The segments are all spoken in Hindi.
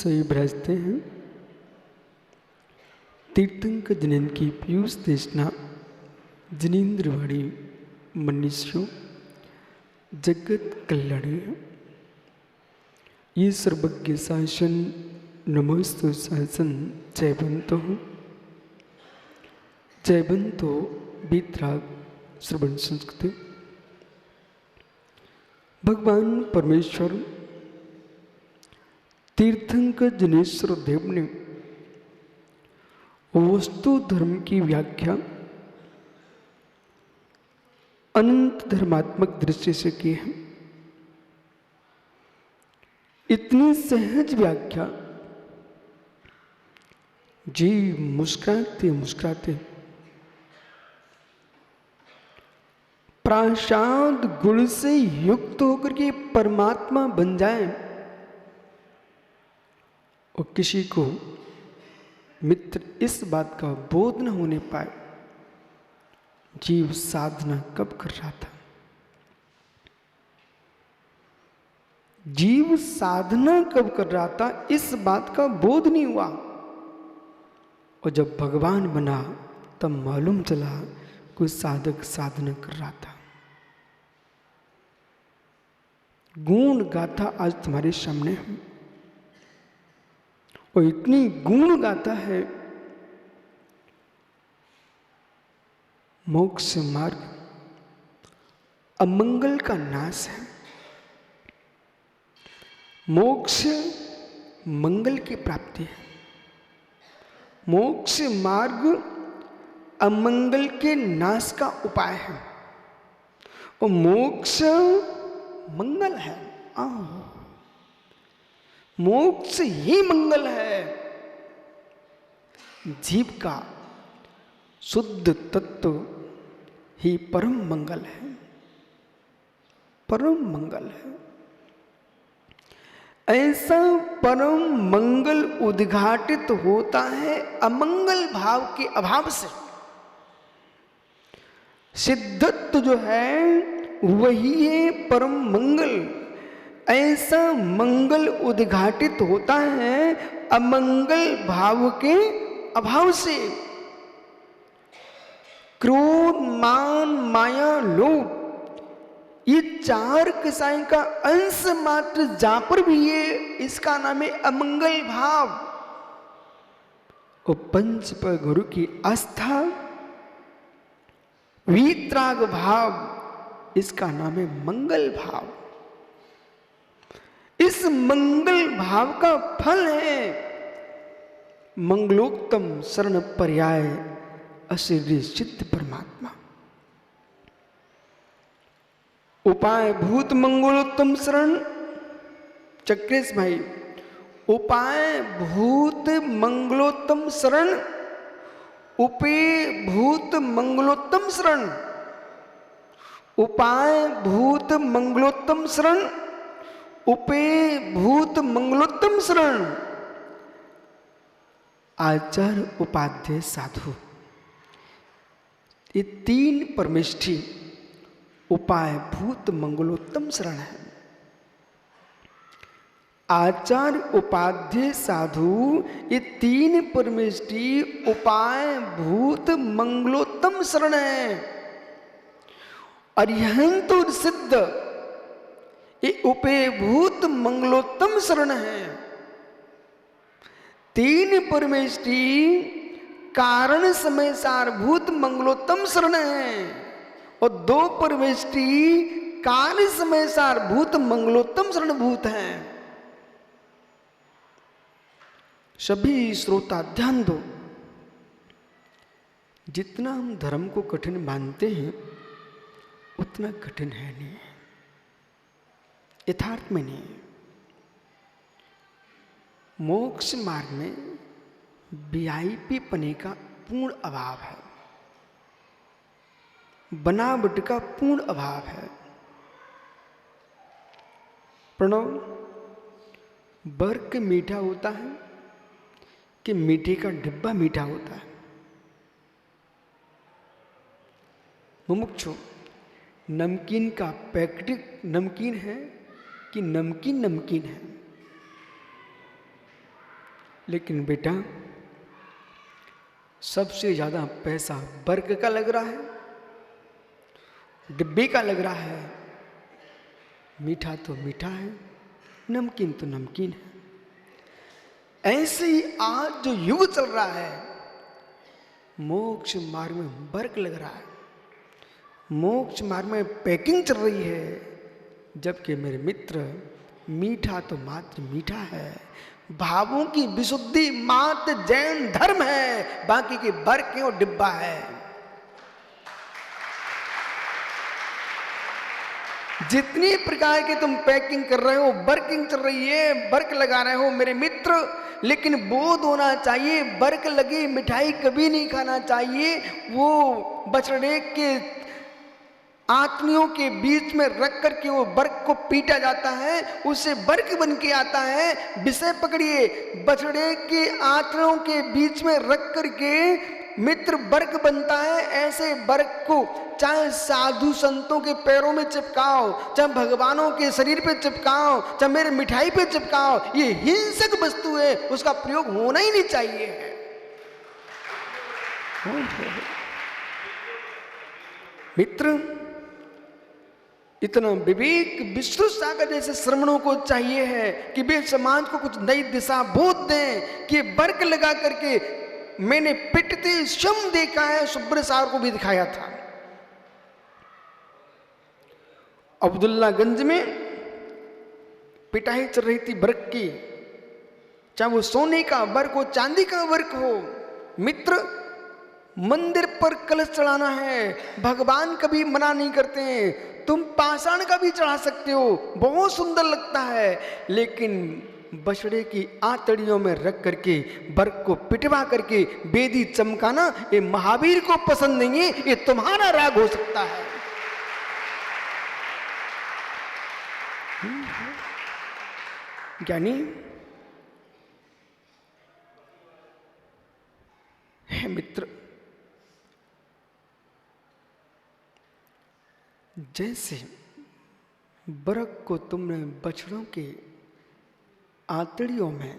सही भ्रजते हैं तीर्थंक जनिन की पीयूष देशना जनीन्द्रवाणी मनुष्यों जगत कल्याणी है। ये सर्वज्ञ शासन नमोस्तु शासन जयवंतो बीतराग श्रवण संस्कृति। भगवान परमेश्वर तीर्थंकर जनेश्वर देव ने वस्तु धर्म की व्याख्या अनंत धर्मात्मक दृष्टि से की है। इतनी सहज व्याख्या जीव मुस्कुराते मुस्कुराते प्रासाद गुण से युक्त होकर के परमात्मा बन जाए और किसी को मित्र इस बात का बोध न होने पाए जीव साधना कब कर रहा था। जीव साधना कब कर रहा था इस बात का बोध नहीं हुआ और जब भगवान बना तब मालूम चला कोई साधक साधना कर रहा था। गुण गाथा आज तुम्हारे सामने है और इतनी गुण गाता है। मोक्ष मार्ग अमंगल का नाश है, मोक्ष मंगल की प्राप्ति है। मोक्ष मार्ग अमंगल के नाश का उपाय है और मोक्ष मंगल है। मोक्ष ही मंगल है। जीव का शुद्ध तत्व ही परम मंगल है, परम मंगल है। ऐसा परम मंगल उद्घाटित होता है अमंगल भाव के अभाव से। सिद्धत्व जो है वही है परम मंगल। ऐसा मंगल उद्घाटित होता है अमंगल भाव के अभाव से। क्रोध मान माया लोभ ये चार कसाई का अंश मात्र जहां पर भी है इसका नाम है अमंगल भाव। और पंच पर गुरु की आस्था वीतराग भाव इसका नाम है मंगल भाव। इस मंगल भाव का फल है मंगलोत्तम शरण पर्याय अशरीरी सिद्ध परमात्मा। उपाय भूत मंगलोत्तम शरण चक्रेश भाई, उपाय भूत मंगलोत्तम शरण, उपे भूत मंगलोत्तम शरण, उपाय भूत मंगलोत्तम शरण, उपे भूत मंगलोत्तम शरण। आचार्य उपाध्याय साधु ये तीन परमेष्ठी उपाय भूत मंगलोत्तम शरण है। आचार्य उपाध्याय साधु ये तीन परमेष्ठी उपाय भूत मंगलोत्तम शरण है। अरिहंत सिद्ध ये उपे भूत मंगलोत्तम शरण है। तीन परमेष्ठी कारण समय सारभूत मंगलोत्तम शरण है और दो परमेष्ठी काल समय सारभूत मंगलोत्तम शरण भूत हैं। सभी श्रोता ध्यान दो, जितना हम धर्म को कठिन मानते हैं उतना कठिन है नहीं, यथार्थ में नहीं। मोक्ष मार्ग में वीआईपी पने का पूर्ण अभाव है, बनावट का पूर्ण अभाव है। प्रणव बर्क मीठा होता है कि मीठे का डिब्बा मीठा होता है। मुमुक्षु नमकीन का पैकेट नमकीन है कि नमकीन नमकीन है। लेकिन बेटा सबसे ज्यादा पैसा वर्ग का लग रहा है, डिब्बे का लग रहा है, मीठा तो मीठा है, नमकीन तो नमकीन है। ऐसे ही आज जो युग चल रहा है, मोक्ष मार्ग में वर्ग लग रहा है, मोक्ष मार्ग में पैकिंग चल रही है, जबकि मेरे मित्र मीठा तो मात्र मीठा है, भावों की विशुद्धि मात्र जैन धर्म है, बाकी के वर्ग और डिब्बा है। जितनी प्रकार के तुम पैकिंग कर रहे हो, वर्किंग चल रही है, वर्क लगा रहे हो मेरे मित्र, लेकिन बोध होना चाहिए वर्क लगी मिठाई कभी नहीं खाना चाहिए। वो बछड़े के आंतड़ियों के बीच में रख करके वो वर्क को पीटा जाता है, उससे वर्क बन के आता है। विषय पकड़िए, बछड़े के आंतड़ियों के बीच में रख करके मित्र वर्क बनता है। ऐसे वर्क को चाहे साधु संतों के पैरों में चिपकाओ, चाहे भगवानों के शरीर पे चिपकाओ, चाहे मेरे मिठाई पे चिपकाओ, ये हिंसक वस्तु है, उसका प्रयोग होना ही नहीं चाहिए। मित्र, इतना विवेक विष्णु सागर जैसे श्रमणों को चाहिए है कि वे समाज को कुछ नई दिशा बोध दें कि वर्क लगा करके मैंने पिटते स्वयं देखा है, सुब्र साहब को भी दिखाया था। अब्दुल्लागंज में पिटाई चल रही थी वर्क की, चाहे वो सोने का वर्क हो, चांदी का वर्क हो। मित्र, मंदिर पर कलश चढ़ाना है, भगवान कभी मना नहीं करते हैं, तुम पाषाण का भी चढ़ा सकते हो, बहुत सुंदर लगता है, लेकिन बछड़े की आंतड़ियों में रख करके वर्क को पिटवा करके बेदी चमकाना, ये महावीर को पसंद नहीं है, ये तुम्हारा राग हो सकता है। ज्ञानी है मित्र, जैसे वर्क को तुमने बछड़ों के आंतड़ियों में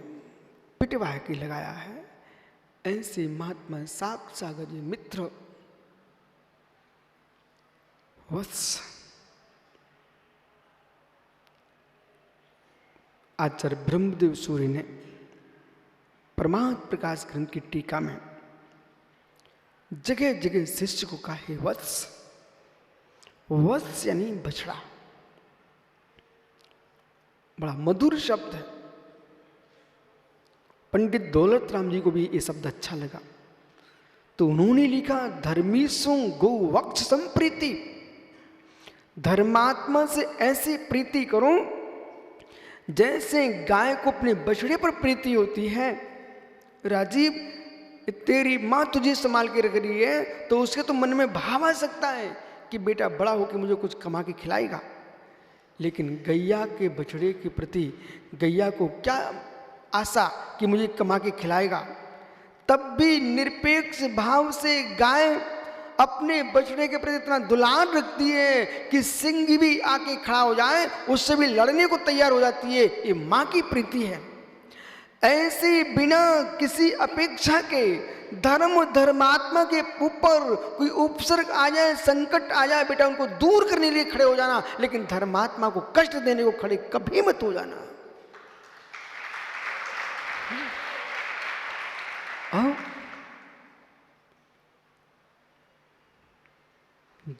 पिटवा के लगाया है, ऐसे महात्मा साप सागर जी मित्र वत्स आचार्य ब्रह्मदेव सूर्य ने परमार्थ प्रकाश ग्रंथ की टीका में जगह जगह शिष्य को कहा है वत्स। वत्स यानी बछड़ा, बड़ा मधुर शब्द है। पंडित दौलत राम जी को भी ये शब्द अच्छा लगा, तो उन्होंने लिखा धर्मीसु गो वक्ष संप्रीति, धर्मात्मा से ऐसी प्रीति करो जैसे गाय को अपने बछड़े पर प्रीति होती है। राजीव, तेरी माँ तुझे संभाल के रख रही है, तो उसके तो मन में भाव आ सकता है कि बेटा बड़ा होकर मुझे कुछ कमा के खिलाएगा, लेकिन गैया के बछड़े के प्रति गैया को क्या आशा कि मुझे कमा के खिलाएगा। तब भी निरपेक्ष भाव से गाय अपने बछड़े के प्रति इतना दुलार रखती है कि सिंह भी आके खड़ा हो जाए उससे भी लड़ने को तैयार हो जाती है। ये माँ की प्रीति है। ऐसे बिना किसी अपेक्षा के धर्म धर्मात्मा के ऊपर कोई उपसर्ग आ जाए, संकट आ जाए, बेटा उनको दूर करने के लिए खड़े हो जाना, लेकिन धर्मात्मा को कष्ट देने को खड़े कभी मत हो जाना।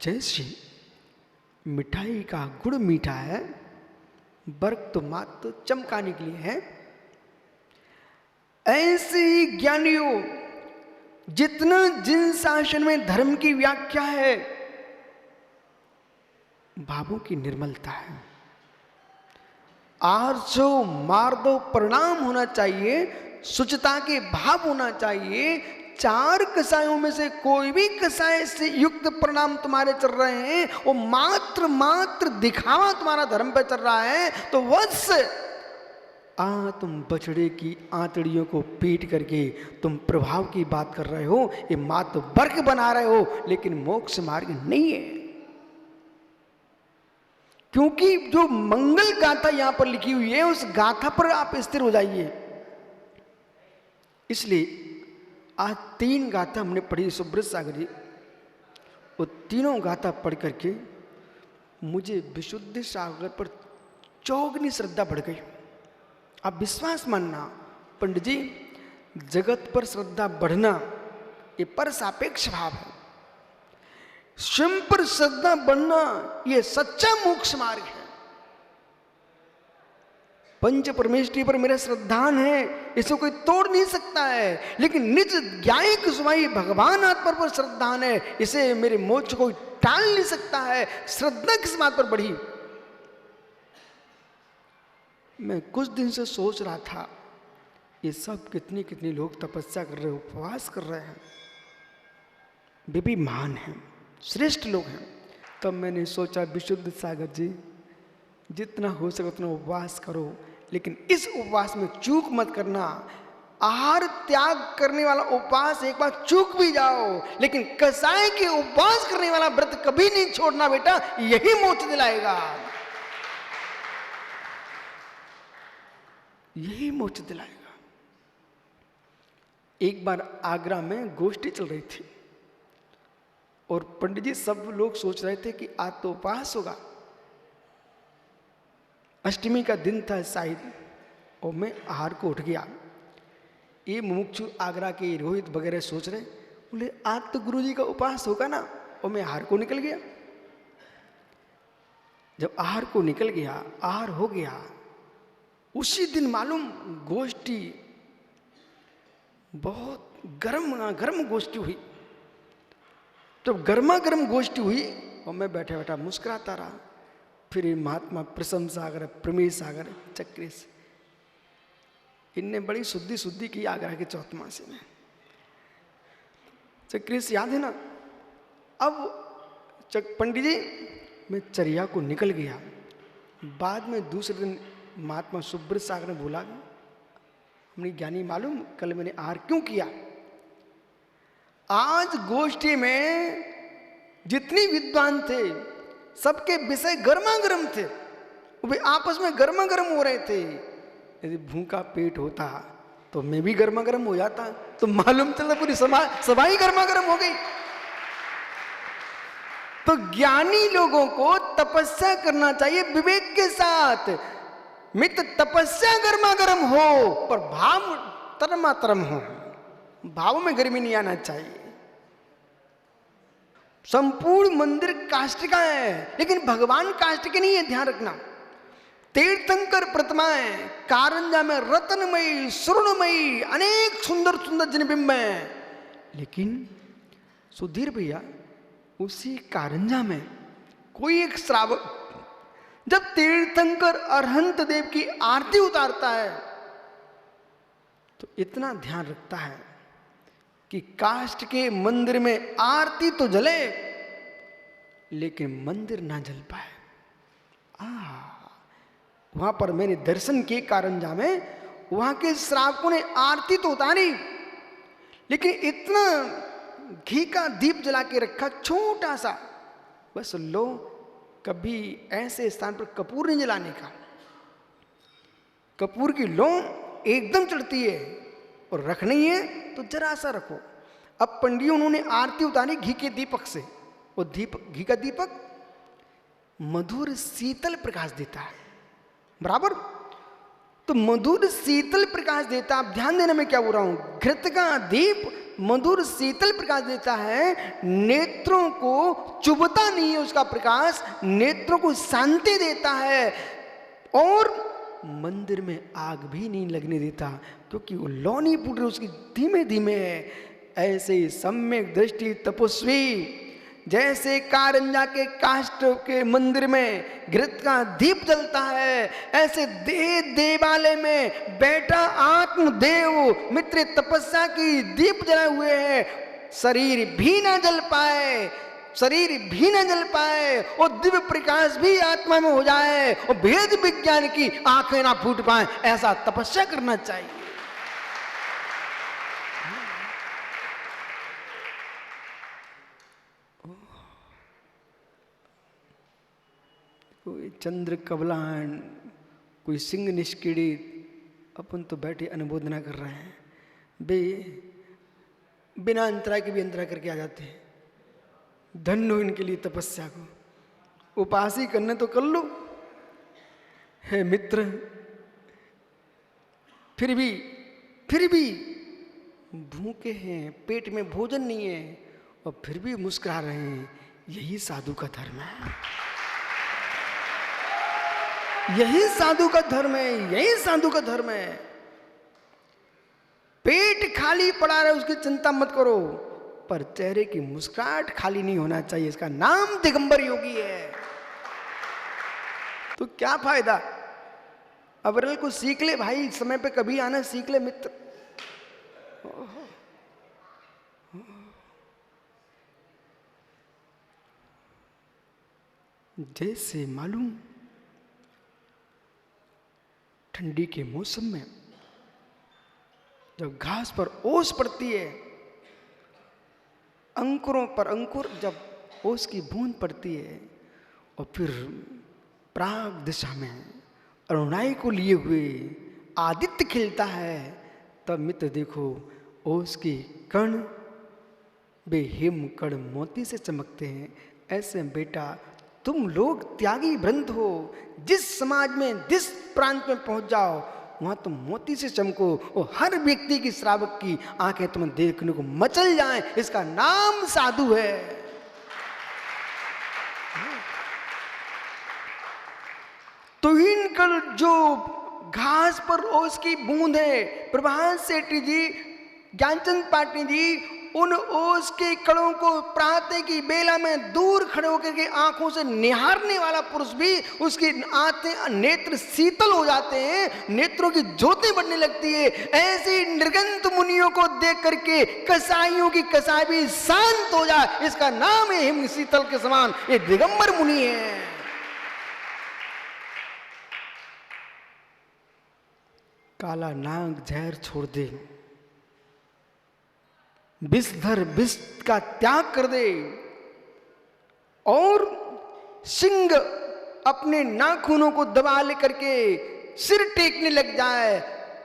जैसे मिठाई का गुड़ मीठा है, वर्क तो मात्र चमकाने के लिए है, ऐसे ही ज्ञानियों जितना जिन शासन में धर्म की व्याख्या है, भावों की निर्मलता है। आर्जो मार्दो परिणाम होना चाहिए, शुचिता के भाव होना चाहिए। चार कसायों में से कोई भी कसाय से युक्त परिणाम तुम्हारे चल रहे हैं, वो मात्र मात्र दिखावा तुम्हारा धर्म पे चल रहा है, तो वत्स तुम बछड़े की आंतड़ियों को पीट करके तुम प्रभाव की बात कर रहे हो, ये मात्र वर्ग बना रहे हो, लेकिन मोक्ष मार्ग नहीं है। क्योंकि जो मंगल गाथा यहां पर लिखी हुई है, उस गाथा पर आप स्थिर हो जाइए। इसलिए आज 3 गाथा हमने पढ़ी सुब्रत सागर जी, वो तीनों गाथा पढ़ करके मुझे विशुद्ध सागर पर चौगनी श्रद्धा बढ़ गई। आप विश्वास मानना पंडित जी, जगत पर श्रद्धा बढ़ना ये पर सापेक्ष भाव है। स्वयं पर श्रद्धा बढ़ना ये सच्चा मोक्ष मार्ग है। पंच परमेष्टि पर मेरा श्रद्धान है, इसे कोई तोड़ नहीं सकता है, लेकिन निज ज्ञायक सुमाई भगवान आत्मा पर श्रद्धान है, इसे मेरे मोक्ष को टाल नहीं सकता है। श्रद्धा किस बात पर बढ़ी? मैं कुछ दिन से सोच रहा था, ये सब कितने कितने लोग तपस्या कर रहे हैं, उपवास कर रहे हैं, वे भी महान हैं, श्रेष्ठ लोग हैं। तब मैंने सोचा विशुद्ध सागर जी, जितना हो सके उतना उपवास करो, लेकिन इस उपवास में चूक मत करना। आहार त्याग करने वाला उपवास एक बार चूक भी जाओ, लेकिन कसाई के उपवास करने वाला व्रत कभी नहीं छोड़ना बेटा, यही मोक्ष दिलाएगा, यही मोक्ष दिलाएगा। एक बार आगरा में गोष्ठी चल रही थी और पंडित जी सब लोग सोच रहे थे कि आज तो उपवास होगा, अष्टमी का दिन था शायद, और मैं आहार को उठ गया। ये मुमुक्षु आगरा के रोहित वगैरह सोच रहे, बोले आज तो गुरुजी का उपवास होगा ना, और मैं आहार को निकल गया। जब आहार को निकल गया, आहार हो गया, उसी दिन मालूम गोष्ठी बहुत गर्म गोष्ठी हुई। जब गर्मा गर्म गोष्ठी हुई और मैं बैठा बैठा मुस्कुराता रहा। फिर महात्मा प्रसम सागर, प्रमेय सागर, चक्रेश, इनने बड़ी शुद्धि की आगरा के चौथमासे में। चक्रेश याद है ना? अब पंडित जी मैं चर्या को निकल गया। बाद में दूसरे दिन महात्मा सुब्रत सागर ने बोला, हमने ज्ञानी मालूम कल मैंने आहार क्यों किया? आज गोष्ठी में जितने विद्वान थे सबके विषय गर्मा गर्म थे, वे आपस में गर्मा गर्म हो रहे थे। यदि भूखा पेट होता तो मैं भी गर्मा गर्म हो जाता, तो मालूम चलता पूरी सभा ही गर्मा गर्म हो गई। तो ज्ञानी लोगों को तपस्या करना चाहिए विवेक के साथ। मित्र तपस्या गर्मा गर्म हो पर भाव तरमा तरम हो, भाव में गर्मी नहीं आना चाहिए। संपूर्ण मंदिर काष्ठ का है, लेकिन भगवान काष्ठ के नहीं है, ध्यान रखना। तीर्थंकर प्रतिमाएं कारंजा में रत्नमयी स्वर्णमयी अनेक सुंदर सुंदर जिनबिंब हैं, लेकिन सुधीर भैया उसी कारंजा में कोई एक श्रावक जब तीर्थंकर अरहंत देव की आरती उतारता है तो इतना ध्यान रखता है कि काष्ठ के मंदिर में आरती तो जले लेकिन मंदिर ना जल पाए। वहां पर मैंने दर्शन किए कारंजा में, वहां के श्रावकों ने आरती तो उतारी, लेकिन इतना घी का दीप जला के रखा छोटा सा, बस लो कभी ऐसे स्थान पर कपूर नहीं जलाने का। कपूर की लौ एकदम चढ़ती है और रखनी है तो जरा सा रखो। अब पंडित उन्होंने आरती उतारी घी के दीपक से, वो घी का दीपक मधुर शीतल प्रकाश देता है, बराबर। तो मधुर शीतल प्रकाश देता, आप ध्यान देना मैं क्या बोल रहा हूं। घृत का दीप मधुर शीतल प्रकाश देता है, नेत्रों को चुभता नहीं है उसका प्रकाश, नेत्रों को शांति देता है और मंदिर में आग भी नहीं लगने देता, क्योंकि वो लौ नहीं फूट रही उसकी, धीमे धीमे है। ऐसे ही सम्यक दृष्टि तपस्वी जैसे कारंजा के काष्ठ के मंदिर में घृत का दीप जलता है, ऐसे देवालय में बैठा आत्मदेव मित्र तपस्या की दीप जलाए हुए हैं। शरीर भी ना जल पाए, शरीर भी न जल पाए और दिव्य प्रकाश भी आत्मा में हो जाए और भेद विज्ञान की आंखें ना फूट पाए, ऐसा तपस्या करना चाहिए। कोई चंद्र कबलान, कोई सिंह निष्क्रीडित, अपन तो बैठे अनुमोदना कर रहे हैं। वे बिना अंतरा के भी अंतरा करके आ जाते हैं। धन्य हो इनके लिए तपस्या को, उपास ही करने तो कर लो। हे मित्र, फिर भी भूखे हैं, पेट में भोजन नहीं है और फिर भी मुस्कुरा रहे हैं। यही साधु का धर्म है, यही साधु का धर्म है, यही साधु का धर्म है। पेट खाली पड़ा रहे उसकी चिंता मत करो, पर चेहरे की मुस्कुराहट खाली नहीं होना चाहिए। इसका नाम दिगंबर योगी है। तो क्या फायदा? अबरल को सीख ले भाई, समय पे कभी आना सीख ले मित्र। जैसे मालूम ठंडी के मौसम में जब घास पर ओस पड़ती है, अंकुरों पर अंकुर जब ओस की बूंद पड़ती है और फिर प्राग दिशा में अरुणाई को लिए हुए आदित्य खिलता है, तब मित्र देखो ओस के कण वे हिम कण मोती से चमकते हैं। ऐसे बेटा तुम लोग त्यागी वृंद हो, जिस समाज में जिस प्रांत में पहुंच जाओ वहां तुम मोती से चमको और हर व्यक्ति की श्रावक की आंखें तुम्हें देखने को मचल जाएं। इसका नाम साधु है। तो इनकर जो घास पर ओस की बूंद है, प्रभात सेठी जी, ज्ञानचंद पाटनी जी उन ओस के कणों को प्रातः की बेला में दूर खड़े होकर के आंखों से निहारने वाला पुरुष भी उसकी आंखें नेत्र शीतल हो जाते हैं, नेत्रों की ज्योति बढ़ने लगती है। ऐसी निर्गंत मुनियों को देख करके कसाईयों की कसाई भी शांत हो जाए। इसका नाम है हिम शीतल के समान, ये दिगंबर मुनि है। काला नाग जहर छोड़ दे, विषधर विष का त्याग कर दे और सिंह अपने नाखूनों को दबा लेकर के सिर टेकने लग जाए,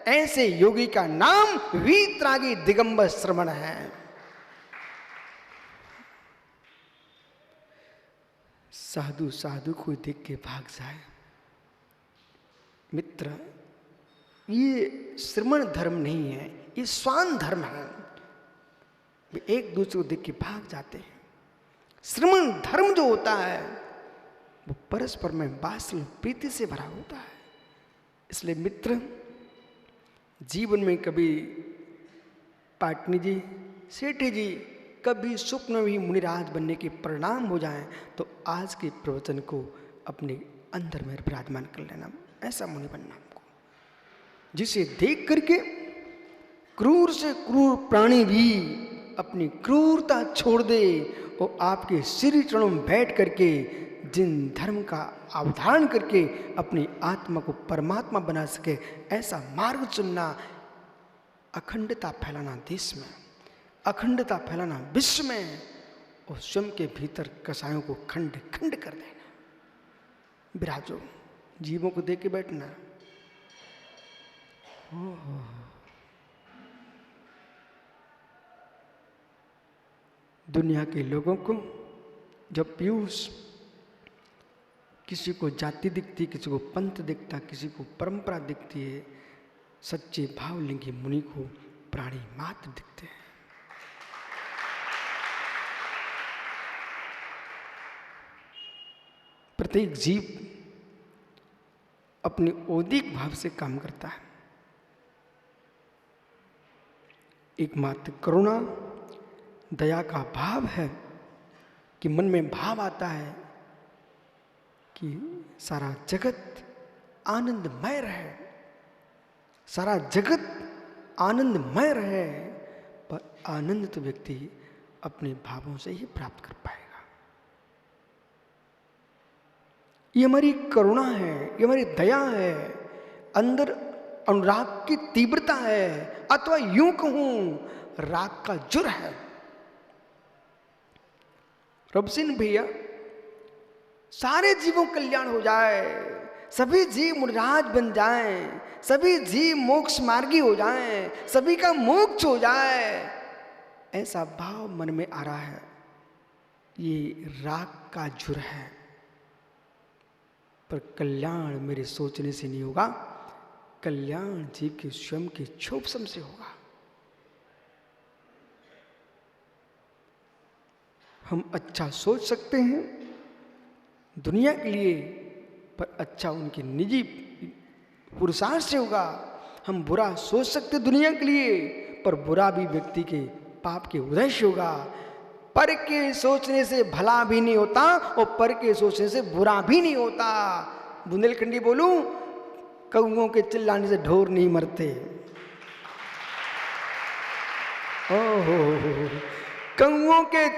ऐसे योगी का नाम वीतरागी दिगंबर श्रमण है। साधु साधु को देख के भाग जाए। मित्र, ये श्रमण धर्म नहीं है, ये स्वान धर्म है। वे एक दूसरे को देख के भाग जाते हैं। श्रमण धर्म जो होता है वो परस्पर में वात्सल्य प्रीति से भरा होता है। इसलिए मित्र, जीवन में कभी पाटनी जी, सेठी जी कभी स्वप्न में भी मुनिराज बनने के परिणाम हो जाएं तो आज के प्रवचन को अपने अंदर में विराजमान कर लेना। ऐसा मुनि बनना हमको, जिसे देख करके क्रूर से क्रूर प्राणी भी अपनी क्रूरता छोड़ दे और आपके श्री चरणों में बैठ करके जिन धर्म का अवधारण करके अपनी आत्मा को परमात्मा बना सके, ऐसा मार्ग चुनना। अखंडता फैलाना देश में, अखंडता फैलाना विश्व में और स्वयं के भीतर कसायों को खंड खंड कर देना। विराजो, जीवों को देख के बैठना। दुनिया के लोगों को जब पीयूष, किसी को जाति दिखती, किसी को पंथ दिखता, किसी को परंपरा दिखती है, सच्चे भावलिंगी मुनि को प्राणी मात्र दिखते हैं। प्रत्येक जीव अपनी औदिक भाव से काम करता है। एकमात्र करुणा दया का भाव है कि मन में भाव आता है कि सारा जगत आनंदमय रहे, सारा जगत आनंदमय रहे, पर आनंद तो व्यक्ति अपने भावों से ही प्राप्त कर पाएगा। ये हमारी करुणा है, ये हमारी दया है, अंदर अनुराग की तीव्रता है, अथवा यूं कहूं राग का जुर है। रब सिंह भैया, सारे जीवों का कल्याण हो जाए, सभी जीव मुनिराज बन जाएं, सभी जीव मोक्ष मार्गी हो जाएं, सभी का मोक्ष हो जाए, ऐसा भाव मन में आ रहा है। ये राग का जुर है, पर कल्याण मेरे सोचने से नहीं होगा, कल्याण जीव के स्वयं के क्षोभसम से होगा। हम अच्छा सोच सकते हैं दुनिया के लिए, पर अच्छा उनके निजी पुरुषार्थ से होगा। हम बुरा सोच सकते दुनिया के लिए, पर बुरा भी व्यक्ति के पाप के उदय से होगा। पर के सोचने से भला भी नहीं होता और पर के सोचने से बुरा भी नहीं होता। बुंदेलखंडी बोलूं, कौओं के चिल्लाने से ढोर नहीं मरते। ओहो, कौओं के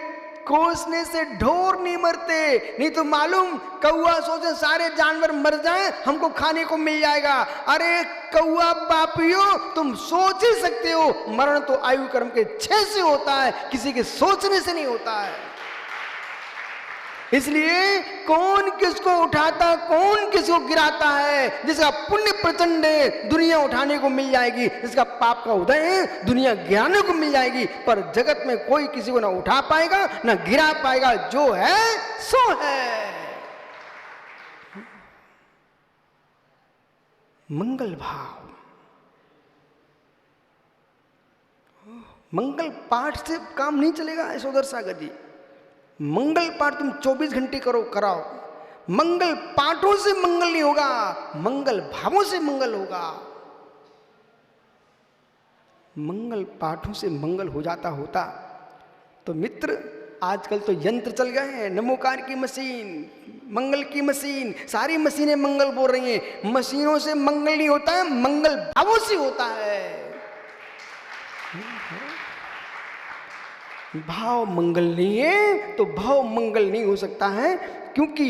कोसने से ढोर नहीं मरते। नहीं तो मालूम, कौआ सोचे सारे जानवर मर जाएं, हमको खाने को मिल जाएगा। अरे कौआ पापियो, तुम सोच ही सकते हो, मरण तो आयु कर्म के क्षय से होता है, किसी के सोचने से नहीं होता है। इसलिए कौन किसको उठाता, कौन किसको गिराता है। जिसका पुण्य प्रचंड है दुनिया उठाने को मिल जाएगी, जिसका पाप का उदय है दुनिया गिराने को मिल जाएगी। पर जगत में कोई किसी को ना उठा पाएगा ना गिरा पाएगा, जो है सो है। मंगल भाव, मंगल पाठ से काम नहीं चलेगा यशोधर सागर जी। मंगल पाठ तुम 24 घंटे कराओ, मंगल पाठों से मंगल नहीं होगा, मंगल भावों से मंगल होगा। मंगल पाठों से मंगल हो जाता होता तो मित्र, आजकल तो यंत्र चल गए हैं, नमोकार की मशीन, मंगल की मशीन, सारी मशीनें मंगल बोल रही हैं। मशीनों से मंगल नहीं होता है, मंगल भावों से होता है। भाव मंगल नहीं है तो भाव मंगल नहीं हो सकता है। क्योंकि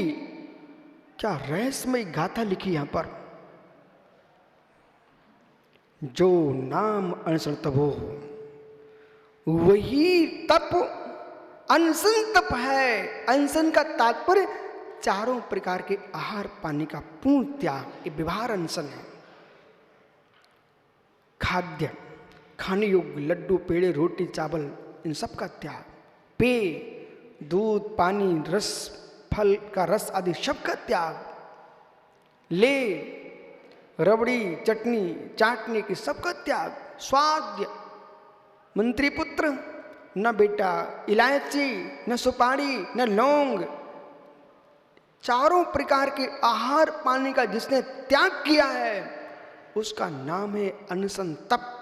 क्या रहस्यमय गाथा लिखी यहां पर, जो नाम अनशन तपो, वही तप अनशन तप है। अनशन का तात्पर्य चारों प्रकार के आहार पानी का पूर्ण त्याग, ये व्यवहार अनशन है। खाद्य, खाने योग्य लड्डू पेड़े रोटी चावल, इन सब का त्याग। पेय, दूध पानी रस फल का रस आदि सब का त्याग। ले, रबड़ी चटनी चाटने की सबका त्याग। स्वाद्य, मंत्री पुत्र, न बेटा इलायची न सुपारी न लौंग, चारों प्रकार के आहार पानी का जिसने त्याग किया है उसका नाम है अनशन तप।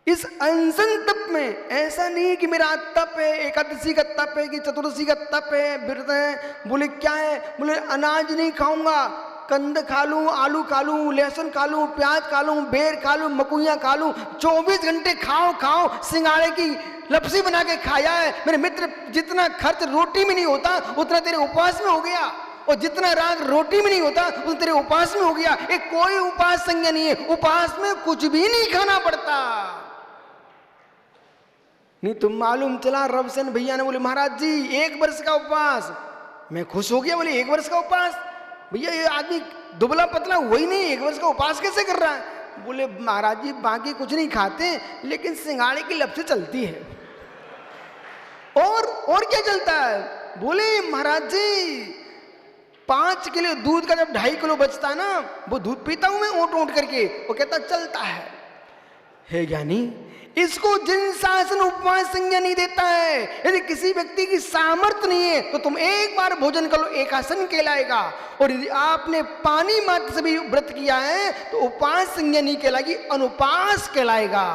इस अनशन तप में ऐसा नहीं है कि मेरा तप है, एकादशी का तप है कि चतुर्दशी का तप है, व्रत है। बोले क्या है? बोले अनाज नहीं खाऊंगा, कंद खा लूं, आलू खा लूं, लहसुन खा लूं, प्याज खा लूं, बेर खा लूं, मकुइयां खा लूं, 24 घंटे खाओ सिंगाड़े की लपसी बना के खाया है। मेरे मित्र, जितना खर्च रोटी में नहीं होता उतना तेरे उपवास में हो गया, और जितना राग रोटी में नहीं होता उतना तेरे उपवास में हो गया। एक कोई उपवास संज्ञा नहीं है, उपवास में कुछ भी नहीं खाना पड़ता। नहीं तो मालूम चला रवसन भैया ने बोले महाराज जी 1 वर्ष का उपवास। मैं खुश हो गया, बोले 1 वर्ष का उपवास? भैया ये आदमी दुबला पतला वही नहीं 1 वर्ष का उपवास कैसे कर रहा है? बोले महाराज जी बाकी कुछ नहीं खाते, लेकिन सिंगाड़े की लपसी चलती है। और क्या चलता है? बोले महाराज जी 5 किलो दूध का जब 2.5 किलो बचता है ना, वो दूध पीता हूं मैं ओट करके, वो कहता चलता है ज्ञानी। इसको जिन शासन उपवास संज्ञा नहीं देता है। यदि किसी व्यक्ति की सामर्थ्य नहीं है तो तुम एक बार भोजन कर लो, एकासन कहलाएगा। और यदि आपने पानी मात्र से भी व्रत किया है तो उपवास संज्ञा नहीं कहलाएगी, अनुपास कहलाएगा,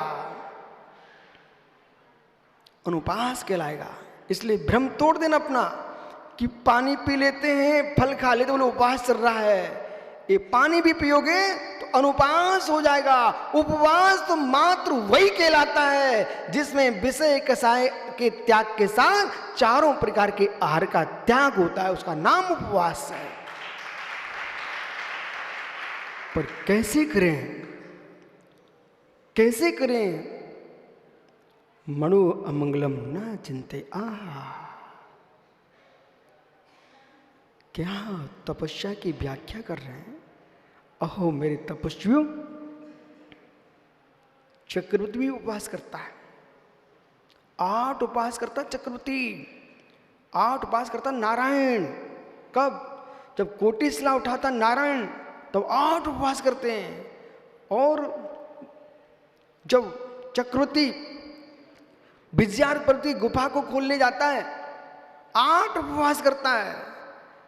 अनुपास कहलाएगा। इसलिए भ्रम तोड़ देना अपना कि पानी पी लेते हैं फल खा लेते बोले उपवास चल रहा है। ये पानी भी पियोगे तो अनुपास हो जाएगा। उपवास तो मात्र वही कहलाता है जिसमें विषय कसाय के त्याग के साथ चारों प्रकार के आहार का त्याग होता है, उसका नाम उपवास है। पर कैसे करें, कैसे करें? मनो अमंगलम न चिंते। क्या तपस्या की व्याख्या कर रहे हैं। अहो मेरे तपस्वियों, चक्रवर्ती भी उपवास करता है, 8 उपवास करता चक्रवर्ती, 8 उपवास करता नारायण। कब? जब कोटिसला उठाता नारायण तब 8 उपवास करते हैं। और जब चक्रवर्ती विजयारपति गुफा को खोलने जाता है 8 उपवास करता है।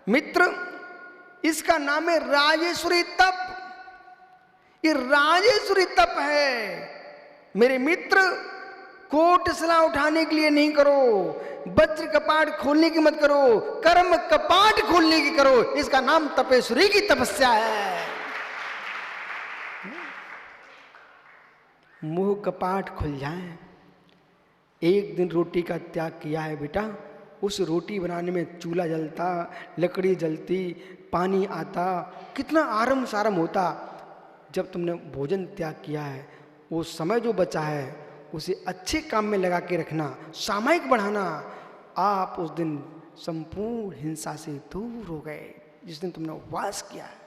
मित्र, इसका नाम है राजेश्वरी तप। ये राजेश्वरी तप है। मेरे मित्र, कोटिसला उठाने के लिए नहीं करो, वज्र कपाट खोलने की मत करो, कर्म कपाट खोलने की करो। इसका नाम तपेश्वरी की तपस्या है। मुंह कपाट खुल जाए। एक दिन रोटी का त्याग किया है बेटा, उस रोटी बनाने में चूल्हा जलता, लकड़ी जलती, पानी आता, कितना आराम सारम होता। जब तुमने भोजन त्याग किया है, वो समय जो बचा है उसे अच्छे काम में लगा के रखना, सामयिक बढ़ाना। आप उस दिन संपूर्ण हिंसा से दूर हो गए जिस दिन तुमने उपवास किया है।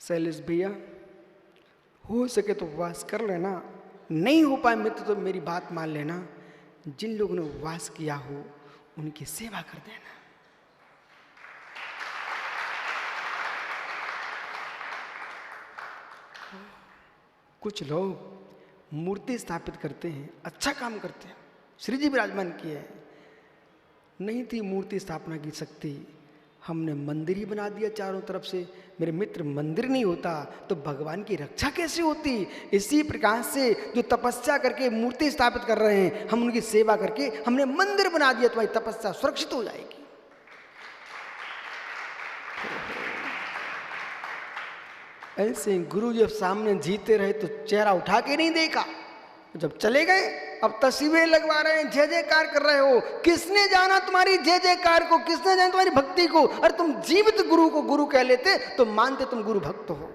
शैलेश भैया, हो सके तो उपवास कर लेना, नहीं हो पाए मित्र तो मेरी बात मान लेना। जिन लोगों ने उपवास किया हो उनकी सेवा कर देना। कुछ लोग मूर्ति स्थापित करते हैं, अच्छा काम करते हैं, श्री जी विराजमान किए हैं। नहीं थी मूर्ति स्थापना की शक्ति, हमने मंदिर ही बना दिया चारों तरफ से। मेरे मित्र, मंदिर नहीं होता तो भगवान की रक्षा कैसे होती। इसी प्रकार से जो तपस्या करके मूर्ति स्थापित कर रहे हैं, हम उनकी सेवा करके हमने मंदिर बना दिया, तुम्हारी तपस्या सुरक्षित हो जाएगी। ऐसे गुरु जब सामने जीते रहे तो चेहरा उठा के नहीं देखा, जब चले गए अब तस्वीरें लगवा रहे हैं, जय जयकार कर रहे हो। किसने जाना तुम्हारी जय जयकार को, किसने जाना तुम्हारी भक्ति को। अरे तुम जीवित गुरु को गुरु कह लेते तो मानते तुम गुरु भक्त हो।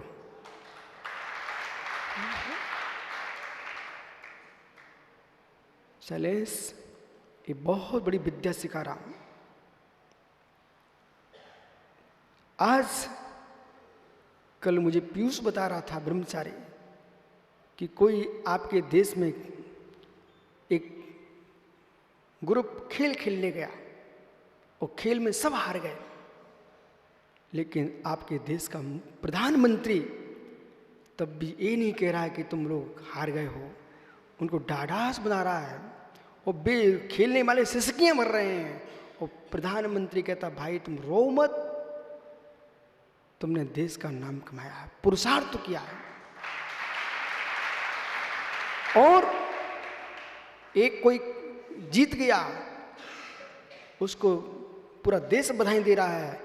शैलेश, ये बहुत बड़ी विद्या सिखा रहा हूं। आज कल मुझे पीयूष बता रहा था ब्रह्मचारी कि कोई आपके देश में एक ग्रुप खेल खेलने गया और खेल में सब हार गए, लेकिन आपके देश का प्रधानमंत्री तब भी ये नहीं कह रहा है कि तुम लोग हार गए हो, उनको डाढ़ास बना रहा है। और खेलने वाले सिसकियां मर रहे हैं और प्रधानमंत्री कहता भाई तुम रो मत, तुमने देश का नाम कमाया है, पुरुषार्थ किया है। और एक कोई जीत गया, उसको पूरा देश बधाई दे रहा है।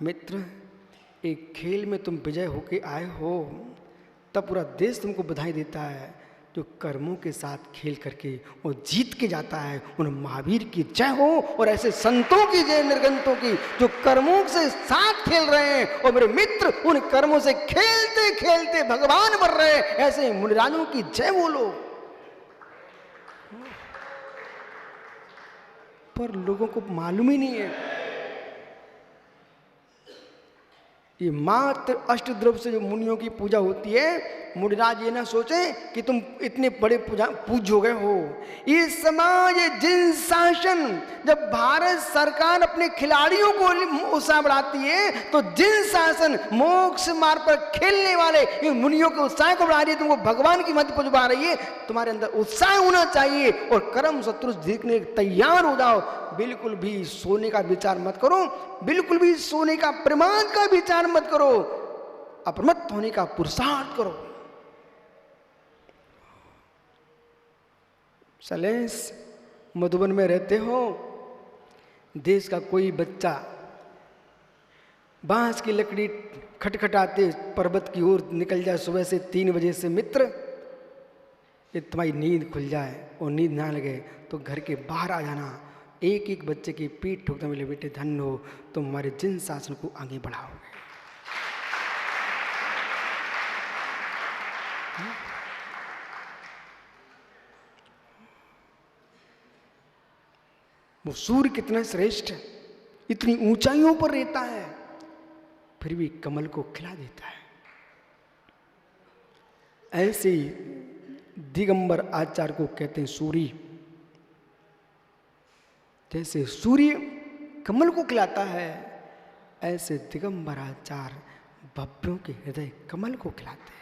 मित्र, एक खेल में तुम विजय होके आए हो तब पूरा देश तुमको बधाई देता है। जो कर्मों के साथ खेल करके वो जीत के जाता है, उन महावीर की जय हो और ऐसे संतों की जय, निर्गंतों की, जो कर्मों से साथ खेल रहे हैं। और मेरे मित्र, उन कर्मों से खेलते खेलते भगवान बन रहे हैं, ऐसे मुनिराजों की जय बोलो। पर लोगों को मालूम ही नहीं है। ये मात्र अष्टद्रव्य से जो मुनियों की पूजा होती है, मुनिराज ये ना सोचे कि तुम इतने बड़े पूज हो गए हो। ये समाज, जिन शासन, जब भारत सरकार अपने खिलाड़ियों को उत्साह बढ़ाती है तो जिन शासन मोक्ष मार्ग पर खेलने वाले ये मुनियों के उत्साह को बढ़ा रही है, तुमको भगवान की मत पुजवा रही है। तुम्हारे अंदर उत्साह होना चाहिए और कर्म शत्रु देखने तैयार हो जाओ। बिल्कुल भी सोने का विचार मत करो, बिल्कुल भी सोने का प्रमाद का विचार मत करो, अप्रमत्त होने का पुरुषार्थ करो। शैलेश, मधुबन में रहते हो, देश का कोई बच्चा बांस की लकड़ी खटखटाते पर्वत की ओर निकल जाए सुबह से 3 बजे से, मित्र ये तुम्हारी नींद खुल जाए और नींद ना लगे तो घर के बाहर आ जाना, एक एक बच्चे की पीठ ठोकते मिले, बेटे धन्य हो, तुम हमारे जिन शासन को आगे बढ़ाओगे। वो सूर्य कितना श्रेष्ठ है, इतनी ऊंचाइयों पर रहता है, फिर भी कमल को खिला देता है। ऐसे ही दिगंबर आचार्य को कहते हैं सूर्य। जैसे सूर्य कमल को खिलाता है, ऐसे दिगंबर आचार्य भव्यों के हृदय कमल को खिलाते हैं।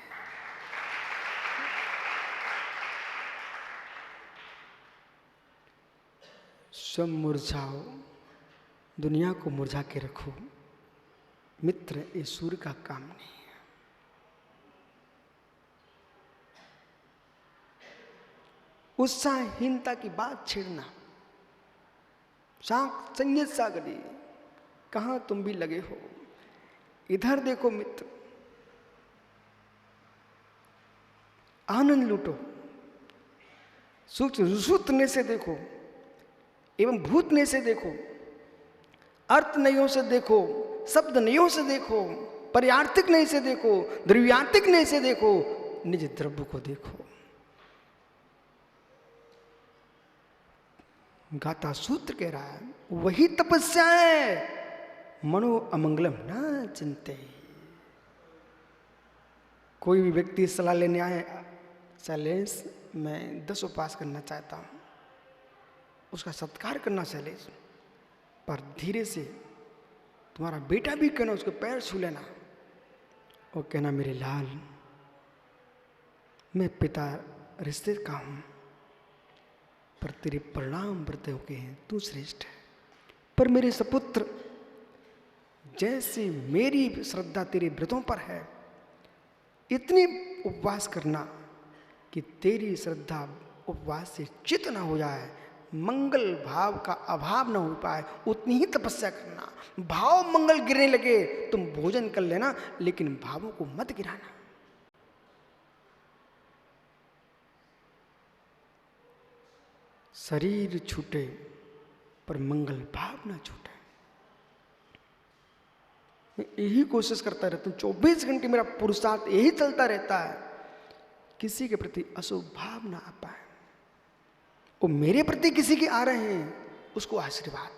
सब मुरझाओ, दुनिया को मुरझा के रखो मित्र, ये सूर्य का काम नहीं है। उत्साहहीनता की बात छेड़ना, संगीत सागरी, कहां तुम भी लगे हो। इधर देखो मित्र, आनंद लूटो, सुतने से देखो एवं भूतने से देखो, अर्थ नयों से देखो, शब्द नयों से देखो, पर्यार्थिक नय से देखो, द्रव्यार्थिक नय से देखो, निज द्रव्य को देखो। गाता सूत्र कह रहा है वही तपस्या है, मनो अमंगलम न चिंते। कोई भी व्यक्ति सलाह लेने आए, शैलेश मैं 10 उपवास करना चाहता हूं, उसका सत्कार करना शैलेश, पर धीरे से तुम्हारा बेटा भी कहना, उसके पैर छू लेना और कहना मेरे लाल, मैं पिता रिश्ते का हूं, पर तेरे परिणाम व्रतों के हैं, तू श्रेष्ठ है। पर मेरे सपुत्र, जैसे मेरी श्रद्धा तेरे व्रतों पर है, इतनी उपवास करना कि तेरी श्रद्धा उपवास से चित न हो जाए, मंगल भाव का अभाव न हो पाए, उतनी ही तपस्या करना। भाव मंगल गिरने लगे तुम भोजन कर लेना, लेकिन भावों को मत गिराना। शरीर छूटे पर मंगल भाव ना छूटे। मैं यही कोशिश करता रहता हूं, 24 घंटे मेरा पुरुषार्थ यही चलता रहता है, किसी के प्रति अशुभ भाव ना आ पाए। वो मेरे प्रति किसी के आ रहे हैं, उसको आशीर्वाद।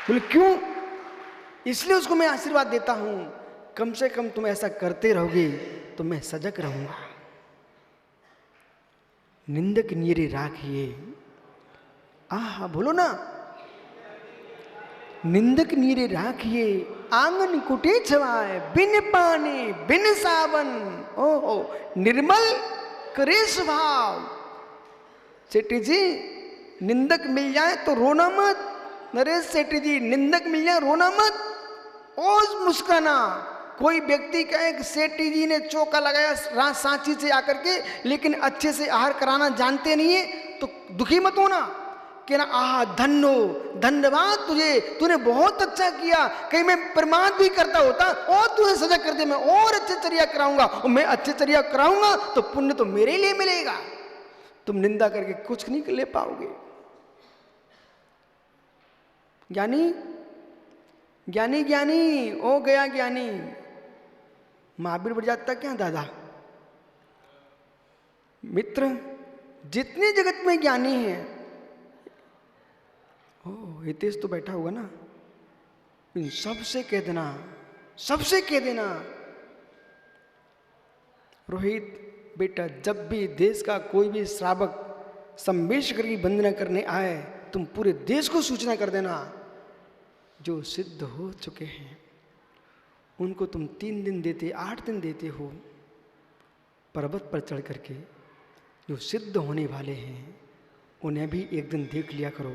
बोले क्यों? इसलिए उसको मैं आशीर्वाद देता हूं, कम से कम तुम ऐसा करते रहोगे तो मैं सजग रहूंगा। निंदक नीरे राखिए, आहा बोलो ना, निंदक नीरे राखिए, आंगन कुटे छवाए, बिन पानी बिन सावन, ओहो निर्मल करे स्वभाव। सेठी जी, निंदक मिल जाए तो रोना मत। नरेश सेठी जी, निंदक मिल जाए रोना मत, और मुस्काना। कोई व्यक्ति कहे कि सेठी जी ने चौका लगाया सांची से आकर के, लेकिन अच्छे से आहार कराना जानते नहीं है, तो दुखी मत होना, कहना आहा धन्यो, धन्यवाद तुझे, तूने बहुत अच्छा किया। कहीं मैं प्रमाद भी करता होता और तुझे सजा कर दे, मैं और अच्छे चर्या कराऊंगा, और मैं अच्छे चर्या कराऊंगा तो पुण्य तो मेरे लिए मिलेगा। तुम निंदा करके कुछ नहीं ले पाओगे। ज्ञानी ज्ञानी ज्ञानी ओ गया ज्ञानी, महावीर बढ़ जाता क्या दादा? मित्र, जितने जगत में ज्ञानी है, ओ हितेश तो बैठा हुआ ना, इन सबसे कह देना, सबसे कह देना, रोहित बेटा, जब भी देश का कोई भी श्रावक संवेशकर की वंदना करने आए, तुम पूरे देश को सूचना कर देना। जो सिद्ध हो चुके हैं उनको तुम 3 दिन देते, 8 दिन देते हो, पर्वत पर चढ़ करके जो सिद्ध होने वाले हैं उन्हें भी एक दिन देख लिया करो।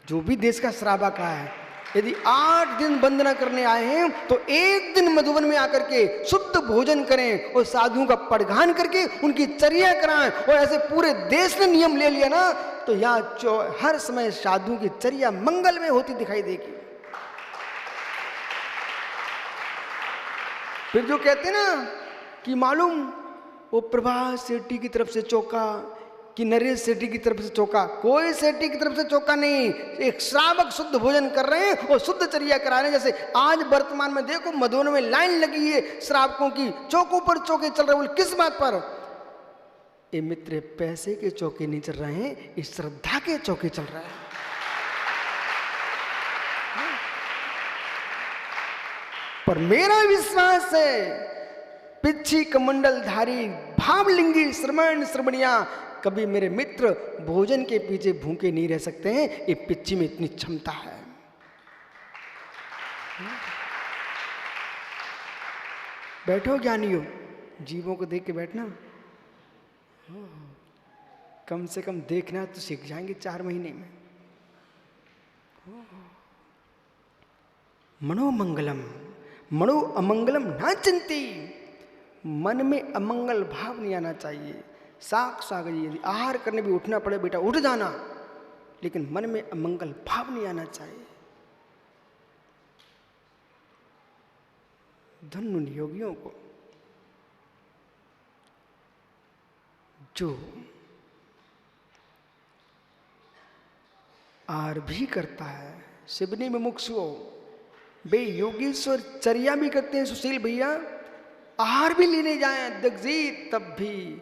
जो भी देश का श्रावक है, यदि 8 दिन वंदना करने आए हैं तो एक दिन मधुबन में आकर के शुद्ध भोजन करें और साधुओं का पड़घान करके उनकी चर्या कराएं। और ऐसे पूरे देश ने नियम ले लिया ना, तो यहाँ हर समय साधुओं की चर्या मंगल में होती दिखाई देगी। फिर जो कहते ना कि मालूम वो प्रभास सेठी की तरफ से चौका कि नरेश सेठी की तरफ से चौका, कोई सेठी की तरफ से चौका नहीं। एक श्रावक शुद्ध भोजन कर रहे हैं और शुद्ध चर्या करा रहे हैं। जैसे आज वर्तमान में देखो मधुबन में लाइन लगी है श्रावकों की, चौकों पर चौके चल रहे हैं। बोले किस बात पर? ये मित्र, पैसे के चौके नहीं चल रहे हैं, इस श्रद्धा के चौके चल रहे हैं। पर मेरा विश्वास है पिच्छी कमंडलधारी भावलिंगी श्रमण श्रमणिया कभी मेरे मित्र भोजन के पीछे भूखे नहीं रह सकते हैं। ये पिच्छी में इतनी क्षमता है। बैठो ज्ञानियों, जीवों को देख के बैठना, कम से कम देखना तो सीख जाएंगे 4 महीने में। मनोमंगलम मनो अमंगलम ना चिंती, मन में अमंगल भाव नहीं आना चाहिए। साग यदि आहार करने भी उठना पड़े बेटा उठ जाना, लेकिन मन में अमंगल भाव नहीं आना चाहिए। धन्य उन योगियों को जो आहार भी करता है, शिवनी में मुक्षुओ बे योगेश्वर चर्या भी करते हैं सुशील भैया, आहार भी लेने जाए जगजीत, तब भी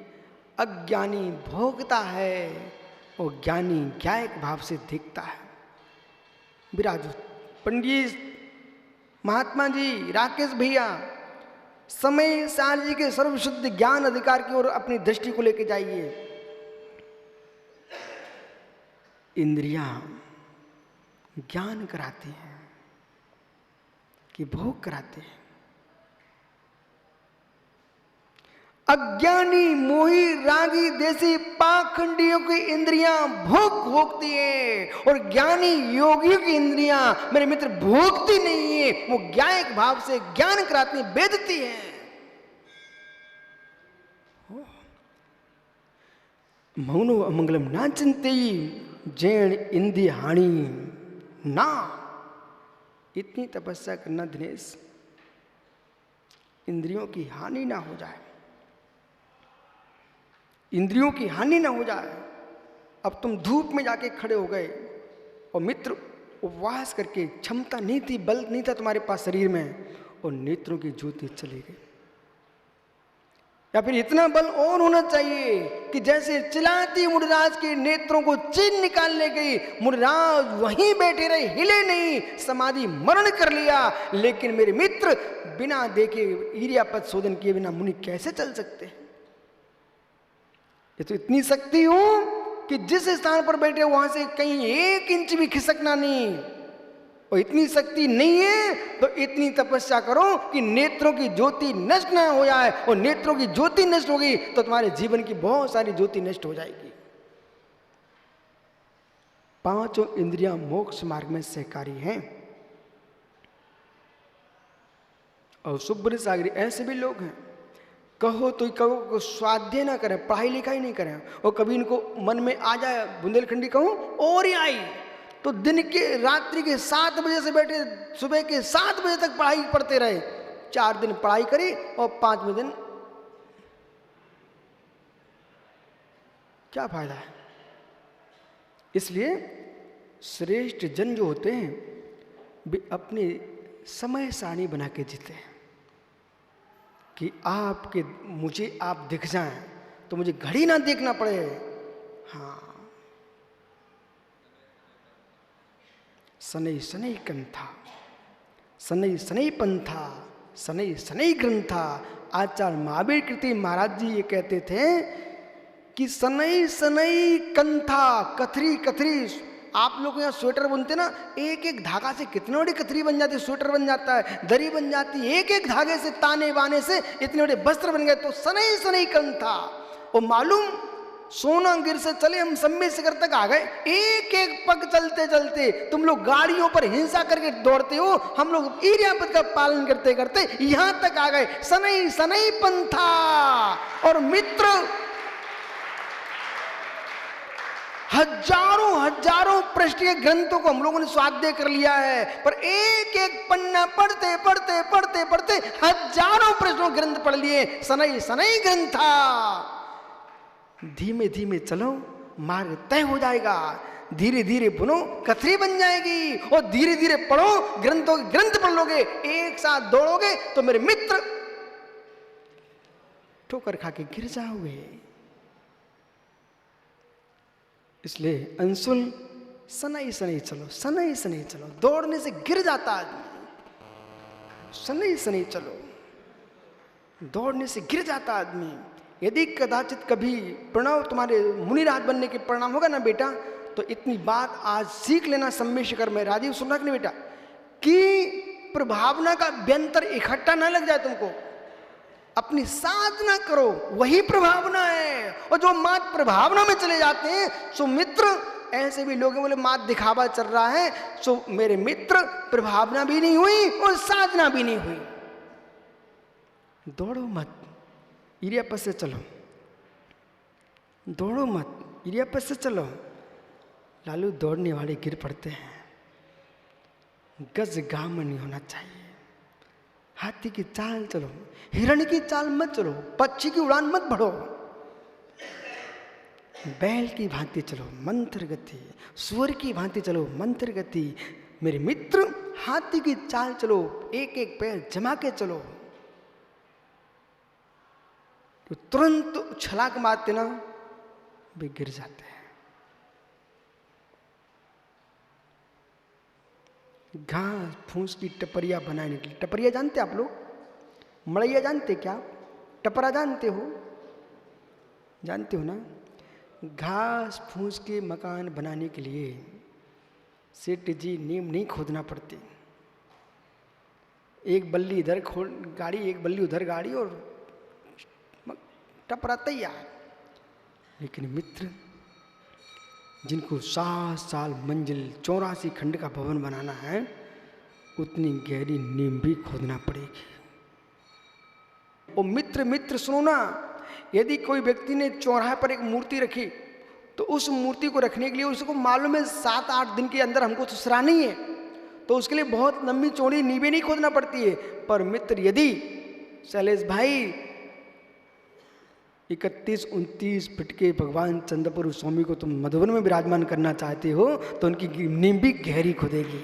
अज्ञानी भोगता है और ज्ञानी ज्ञायक भाव से देखता है। विराजो पंडित महात्मा जी, राकेश भैया, समय सार जी के सर्वशुद्ध ज्ञान अधिकार की ओर अपनी दृष्टि को लेकर जाइए। इंद्रियां ज्ञान कराती हैं कि भोग कराते हैं। अज्ञानी मोही रागी देसी पाखंडियों की इंद्रियां भोग भोगती है और ज्ञानी योगियों की इंद्रियां मेरे मित्र भोगती नहीं है, वो ज्ञायक भाव से ज्ञान कराती है, बेदती है। मौनो अमंगलम ना चिंती जैन इंद्रिय हानि ना। इतनी तपस्या करना दिनेश, इंद्रियों की हानि ना हो जाए, इंद्रियों की हानि ना हो जाए। अब तुम धूप में जाके खड़े हो गए और मित्र उपवास करके, क्षमता नहीं थी, बल नहीं था तुम्हारे पास शरीर में, और नेत्रों की ज्योति चली गई। या फिर इतना बल और होना चाहिए कि जैसे चिल्लाती मुनिराज के नेत्रों को चीन निकालने गई, मुनिराज वहीं बैठे रहे, हिले नहीं, समाधि मरण कर लिया। लेकिन मेरे मित्र बिना देखे ईर्यापद शोधन किए बिना मुनि कैसे चल सकते? ये तो इतनी शक्ति हो कि जिस स्थान पर बैठे वहां से कहीं 1 इंच भी खिसकना नहीं। और इतनी शक्ति नहीं है तो इतनी तपस्या करो कि नेत्रों की ज्योति नष्ट ना हो जाए, और नेत्रों की ज्योति नष्ट होगी तो तुम्हारे जीवन की बहुत सारी ज्योति नष्ट हो जाएगी। 5 इंद्रियां मोक्ष मार्ग में सहकारी हैं। और सुब्र सागरी ऐसे भी लोग हैं, कहो तो कहो को स्वाध्याय ना करें, पढ़ाई लिखाई नहीं करें, और कभी इनको मन में आ जाए बुंदेलखंडी कहूं और ही आई तो दिन के रात्रि के 7 बजे से बैठे सुबह के 7 बजे तक पढ़ाई पढ़ते रहे। 4 दिन पढ़ाई करी और 5वें दिन क्या फायदा है? इसलिए श्रेष्ठ जन जो होते हैं वे अपनी समय सारणी बना के जीते हैं कि आपके मुझे आप दिख जाएं तो मुझे घड़ी ना देखना पड़े। हाँ, शनै शनै कंथा शनै शनै पंथा शनै शनै ग्रंथा। आचार्य महावीर कृति महाराज जी ये कहते थे कि शनै शनै कंथा, कथरी कथरी। आप लोग यहाँ स्वेटर बुनते ना, एक एक धागा से कितने बड़ी कथरी बन जाती है, स्वेटर बन जाता है, दरी बन जाती है, एक एक धागे से ताने बाने से इतने बड़े वस्त्र बन गए। तो शनै शनै कंथा। और मालूम सोना गिर से चले हम सम्मेद शिखर तक आ गए। एक एक पग चलते चलते तुम लोग गाड़ियों पर हिंसा करके दौड़ते हो, हम लोग ईर्यापद का पालन करते करते यहां तक आ गए। शनै शनै पंथा। और मित्र हजारों हजारों पृष्ठ के ग्रंथों को हम लोगों ने स्वाध्याय कर लिया है, पर एक एक पन्ना पढ़ते पढ़ते पढ़ते पढ़ते हजारों पृष्ठों ग्रंथ पढ़ लिए। शनै शनै ग्रंथा। धीमे धीमे चलो, मार्ग तय हो जाएगा। धीरे धीरे बुनो, कथरी बन जाएगी। और धीरे धीरे पढ़ो, ग्रंथों के ग्रंथ पढ़ लोगे, एक साथ दौड़ोगे तो मेरे मित्र ठोकर खा के गिर जाओगे। इसलिए अंशुल शनै शनै चलो, शनै शनै चलो। दौड़ने से गिर जाता आदमी, शनै शनै चलो। दौड़ने से गिर जाता आदमी। यदि कदाचित कभी प्रणव तुम्हारे मुनिराज बनने के परिणाम होगा ना बेटा, तो इतनी बात आज सीख लेना सम्य शिखर में। राजीव सुन रहा कि नहीं बेटा, कि प्रभावना का व्यंतर इकट्ठा ना लग जाए तुमको। अपनी साधना करो, वही प्रभावना है। और जो मात प्रभावना में चले जाते हैं सो मित्र, ऐसे भी लोग बोले मात दिखावा चल रहा है, सो मेरे मित्र प्रभावना भी नहीं हुई और साधना भी नहीं हुई। दौड़ो मत, इरियापस से चलो। दौड़ो मत, इरियापस से चलो। लालू दौड़ने वाले गिर पड़ते हैं। गज गाम नहीं होना चाहिए। हाथी की चाल चलो, हिरण की चाल मत चलो, पक्षी की उड़ान मत बढ़ो। बैल की भांति चलो मंत्र गति, सूअर की भांति चलो मंत्र गति। मेरे मित्र हाथी की चाल चलो, एक एक पैर जमा के चलो। तो तुरंत छलाक मारते ना वे गिर जाते हैं। घास फूस की टपरिया बनाने के लिए, टपरिया जानते आप लोग? मड़ैया जानते क्या? टपरा जानते हो? जानते हो ना? घास फूस के मकान बनाने के लिए सेठ जी नीम नहीं खोदना पड़ती। एक बल्ली इधर गाड़ी, एक बल्ली उधर गाड़ी और टपरा तैयार। लेकिन मित्र जिनको 7 साल मंजिल 84 खंड का भवन बनाना है, उतनी गहरी नींव भी खोदना पड़ेगी। और मित्र मित्र सुनो ना, यदि कोई व्यक्ति ने चौराहे पर एक मूर्ति रखी, तो उस मूर्ति को रखने के लिए उसको मालूम है 7-8 दिन के अंदर हमको ससुरानी है, तो उसके लिए बहुत लंबी चौड़ी नींवें नहीं खोदना पड़ती है। पर मित्र यदि शैलेश भाई 31-29 फीट के भगवान चंद्रपुर स्वामी को तुम मधुबन में विराजमान करना चाहते हो, तो उनकी नींव भी गहरी खोदेगी।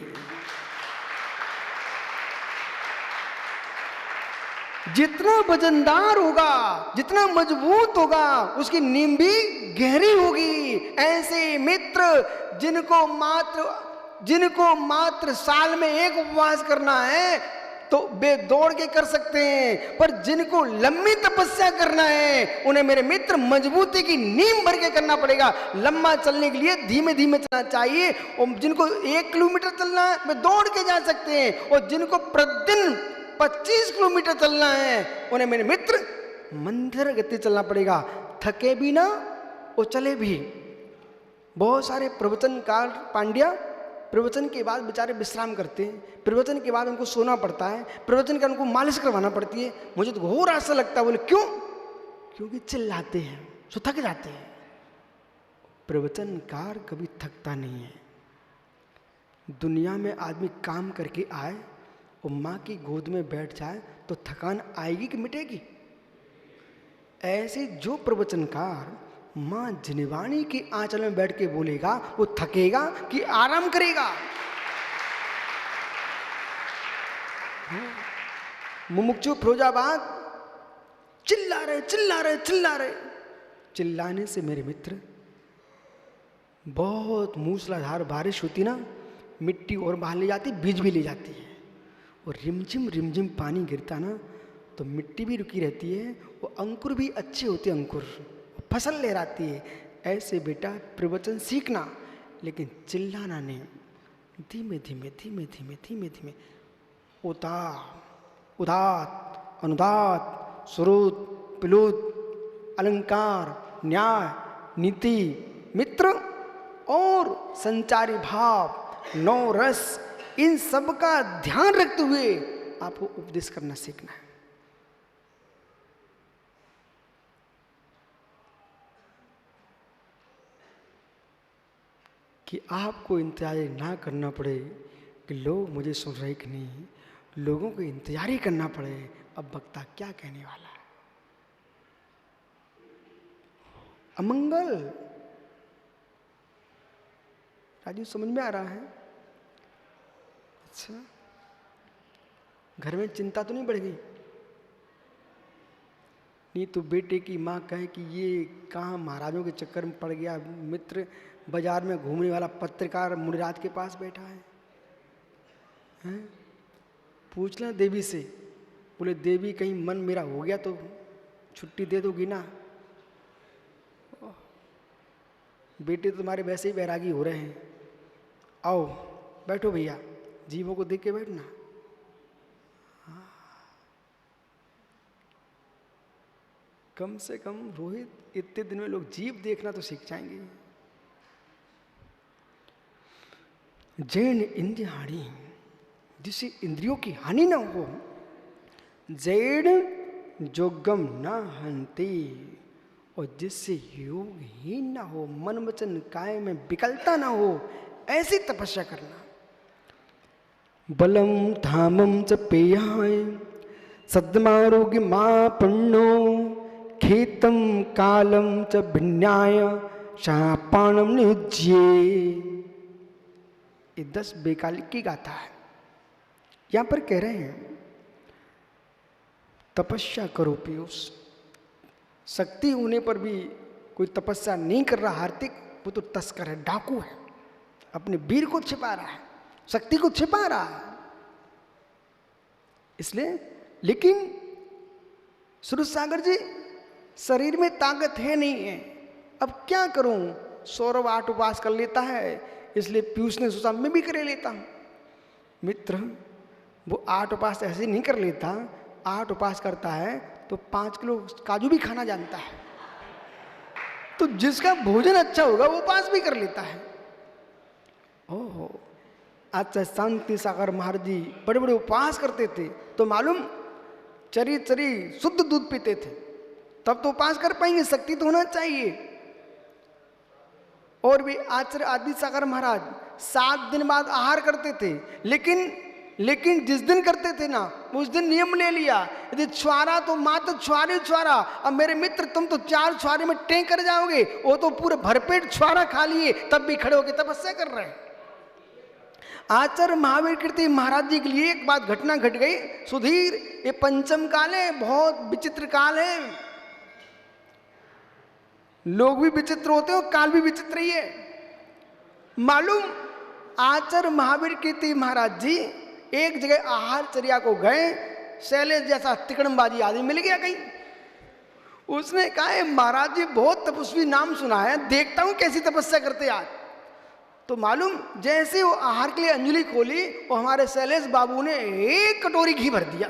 जितना वजनदार होगा, जितना मजबूत होगा, उसकी नींव भी गहरी होगी। ऐसे मित्र जिनको मात्र साल में एक उपवास करना है तो वे दौड़ के कर सकते हैं, पर जिनको लंबी तपस्या करना है उन्हें मेरे मित्र मजबूती की नींव भर के करना पड़ेगा। लंबा चलने के लिए धीमे धीमे चलना चाहिए। और जिनको 1 किलोमीटर चलना है वे दौड़ के जा सकते हैं, और जिनको प्रतिदिन 25 किलोमीटर चलना है उन्हें मेरे मित्र मंथर गति चलना पड़ेगा। थके भी ना और चले भी। बहुत सारे प्रवचनकार पांड्या प्रवचन के बाद बेचारे विश्राम करते हैं, प्रवचन के बाद उनको सोना पड़ता है, प्रवचन के उनको मालिश करवाना पड़ती है। मुझे तो घोर आशा लगता है। बोले क्यों? क्योंकि चिल्लाते हैं, सो थक जाते हैं। प्रवचनकार कभी थकता नहीं है। दुनिया में आदमी काम करके आए और माँ की गोद में बैठ जाए तो थकान आएगी कि मिटेगी? ऐसे जो प्रवचनकार माँ जिनवाणी के आंचल में बैठ के बोलेगा, वो थकेगा कि आराम करेगा? मुमुक्षु फिरोजाबाद चिल्ला रहे चिल्ला रहे चिल्ला रहे। चिल्लाने से मेरे मित्र बहुत मूसलाधार बारिश होती ना, मिट्टी और बाहर ले जाती, बीज भी ले जाती है। और रिमझिम रिमझिम पानी गिरता ना तो मिट्टी भी रुकी रहती है, वो अंकुर भी अच्छे होते, अंकुर फसल लहराती है। ऐसे बेटा प्रवचन सीखना, लेकिन चिल्लाना नहीं। धीमे धीमे धीमे धीमे धीमे धीमे, उदात अनुदात, श्रुत प्लुत, अलंकार, न्याय, नीति, मित्र और संचारी भाव, 9 रस, इन सब का ध्यान रखते हुए आपको उपदेश करना सीखना है। कि आपको इंतजार ना करना पड़े कि लोग मुझे सुन रहे कि नहीं, लोगों को इंतजार ही करना पड़े अब वक्ता क्या कहने वाला है। अमंगल राजू समझ में आ रहा है? अच्छा, घर में चिंता तो नहीं बढ़ गई? नहीं तो बेटे की माँ कहे कि ये कहाँ महाराजों के चक्कर में पड़ गया, मित्र बाजार में घूमने वाला पत्रकार मुनिराज के पास बैठा है, हैं? पूछना देवी से, बोले देवी कहीं मन मेरा हो गया तो छुट्टी दे दोगी ना? बेटे तो तुम्हारे वैसे ही वैरागी हो रहे हैं, आओ बैठो भैया, जीवों को देख के बैठना। कम से कम रोहित इतने दिन में लोग जीव देखना तो सीख जाएंगे। जैन इंद्रिय हानि, जिससे इंद्रियों की हानि ना हो। जैन जोगम न हंते, और जिससे योग ही ना हो, मन वचन काय में विकलता ना हो, ऐसी तपस्या करना। बलम धामम च पेयाय सद्मारोग्य मापन्नो, खेतम कालम च भिन्याय शापाणम निज्ये। ये 10 बेकालिक की गाथा है। यहां पर कह रहे हैं तपस्या करो पीयूष। शक्ति होने पर भी कोई तपस्या नहीं कर रहा हार्दिक, वो तो तस्कर है, डाकू है, अपने वीर को छिपा रहा है, शक्ति को छिपा रहा है। इसलिए लेकिन सूरज सागर जी शरीर में ताकत है नहीं है, अब क्या करूं? सौरभ 8 उपवास कर लेता है, इसलिए पीयूष ने सोचा मैं भी कर लेता हूं। मित्र वो 8 उपवास ऐसे नहीं कर लेता, 8 उपवास करता है तो 5 किलो काजू भी खाना जानता है। तो जिसका भोजन अच्छा होगा वो उपवास भी कर लेता है। ओहो, अच्छा शांति सागर महाराज जी बड़े बड़े उपवास करते थे, तो मालूम चरी चरी शुद्ध दूध पीते थे, तब तो उपवास कर पाएंगे, शक्ति तो होना चाहिए। और भी आचार्य आदि सागर महाराज 7 दिन बाद आहार करते थे, लेकिन जिस दिन करते थे ना उस दिन नियम ले लिया, यदि छुआरा तो मात्र छुआरी छुआरा। अब मेरे मित्र तुम तो 4 छुआरे में टें कर जाओगे, वो तो पूरे भरपेट छुआरा खा लिए तब भी खड़े होकर तपस्या कर रहे हैं। आचार्य महावीर कीर्ति महाराज जी के लिए एक बात घटना घट गई। सुधीर ये पंचम काल है, बहुत विचित्र काल है, लोग भी विचित्र होते हो, काल भी विचित्र ही है। मालूम आचार्य महावीर कीर्ति महाराज जी एक जगह आहार चर्या को गए, शैलेश जैसा तिकड़मबाजी आदमी मिल गया कहीं। उसने कहा महाराज जी बहुत तपस्वी नाम सुना है, देखता हूं कैसी तपस्या करते आज। तो मालूम जैसे वो आहार के लिए अंजलि खोली, वो हमारे शैलेश बाबू ने 1 कटोरी घी भर दिया।